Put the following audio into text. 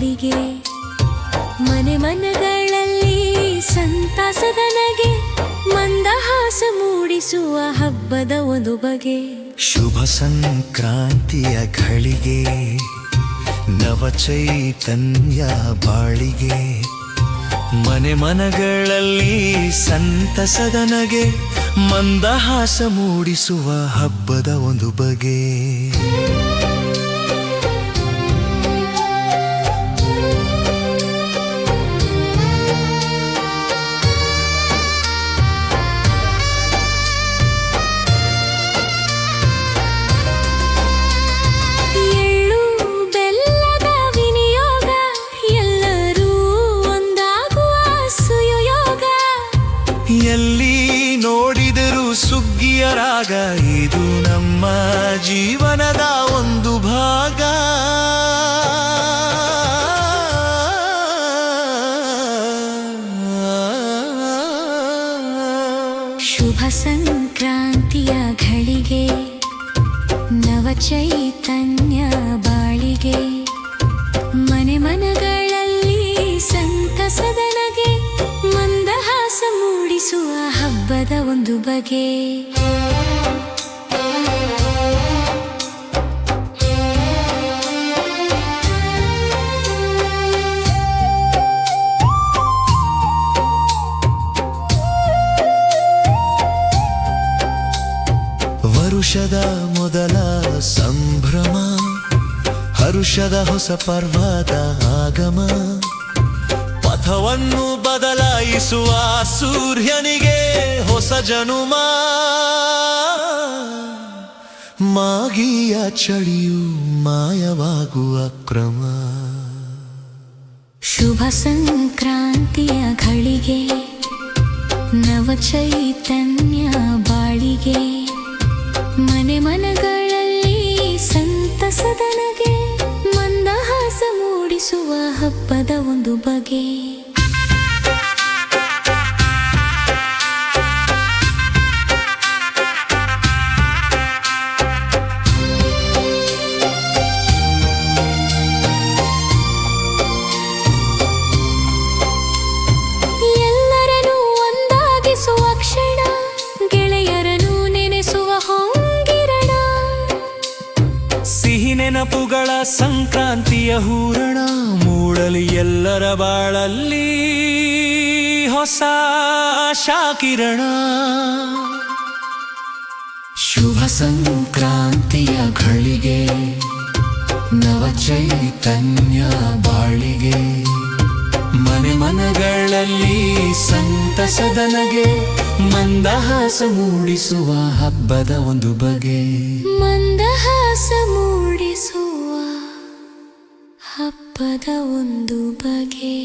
ಬಾಳಿಗೆ ಮನೆ ಮನಗಳಲ್ಲಿ ಸಂತಸದ ನಗೆ ಮಂದಹಾಸ ಮೂಡಿಸುವ ಹಬ್ಬದ ಒಂದು ಬಗೆ ಶುಭ ಸಂಕ್ರಾಂತಿಯ ಘಳಿಗೆ ನವ ಚೈತನ್ಯ ಬಾಳಿಗೆ ಮನೆ ಮನಗಳಲ್ಲಿ ಸಂತಸದ ನಗೆ ಮಂದಹಾಸ ಮೂಡಿಸುವ ಹಬ್ಬದ ಒಂದು ಬಗೆ ಎಲ್ಲಿ ನೋಡಿದರೂ ಸುಗ್ಗಿಯ ರಾಗ ಇದು ನಮ್ಮ ಜೀವನದ ಒಂದು ಭಾಗ ಶುಭ ಸಂಕ್ರಾಂತಿಯ ಘಳಿಗೆ ನವ ಚೈತನ್ಯ ಬಾಳಿಗೆ ಮನೆ ಮನಗಳಲ್ಲಿ ಸಂತಸದ ನಗೆ ಮಂದಹಾಸ ಮೂಡಿಸುವ ಹಬ್ಬದ ಒಂದು ಬಗೆ ವರುಷದ ಮೊದಲ ಸಂಭ್ರಮ ಹರುಷದ ಹೊಸ ಪರ್ವದ ಆಗಮ ಪಥವನ್ನು ಬದಲಾಯಿಸುವ ಸೂರ್ಯನಿಗೆ ಹೊಸ ಜನುಮ ಮಾಗಿಯ ಚಳಿಯು ಮಾಯವಾಗುವ ಕ್ರಮ ಶುಭ ಸಂಕ್ರಾಂತಿಯ ಘಳಿಗೆ ನವ ಚೈತನ್ಯ ಬಾಳಿಗೆ ಮನೆ ಮನಗಳಲ್ಲಿ ಸಂತಸದ ನಗೆ ಮಂದಹಾಸ ಮೂಡಿಸುವ ಹಬ್ಬದ ಒಂದು ಬಗೆ ಎಲ್ಲರನ್ನೂ ಒಂದಾಗಿಸುವ ಕ್ಷಣ ಗೆಳೆಯರನ್ನು ನೆನೆಸುವ ಹೊಂಗಿರಣ ಸಿಹಿ ನೆನಪುಗಳ ಸಂಕ್ರಾಂತಿಯ ಹೂರಣ ಮೂಡಲಿ ಎಲ್ಲರ ಬಾಳಲ್ಲಿ ಹೊಸ ಆಶಾಕಿರಣ ಶುಭ ಸಂಕ್ರಾಂತಿಯ ಘಳಿಗೆ ನವ ಚೈತನ್ಯ ಬಾಳಿಗೆ ಮನೆ ಮನಗಳಲ್ಲಿ ಸಂತಸದ ನಗೆ ಮಂದಹಾಸ ಮೂಡಿಸುವ ಹಬ್ಬದ ಒಂದು ಬಗೆ ಮಂದಹಾಸ ಮೂಡಿಸುವ ಹಬ್ಬದ ಒಂದು ಬಗೆ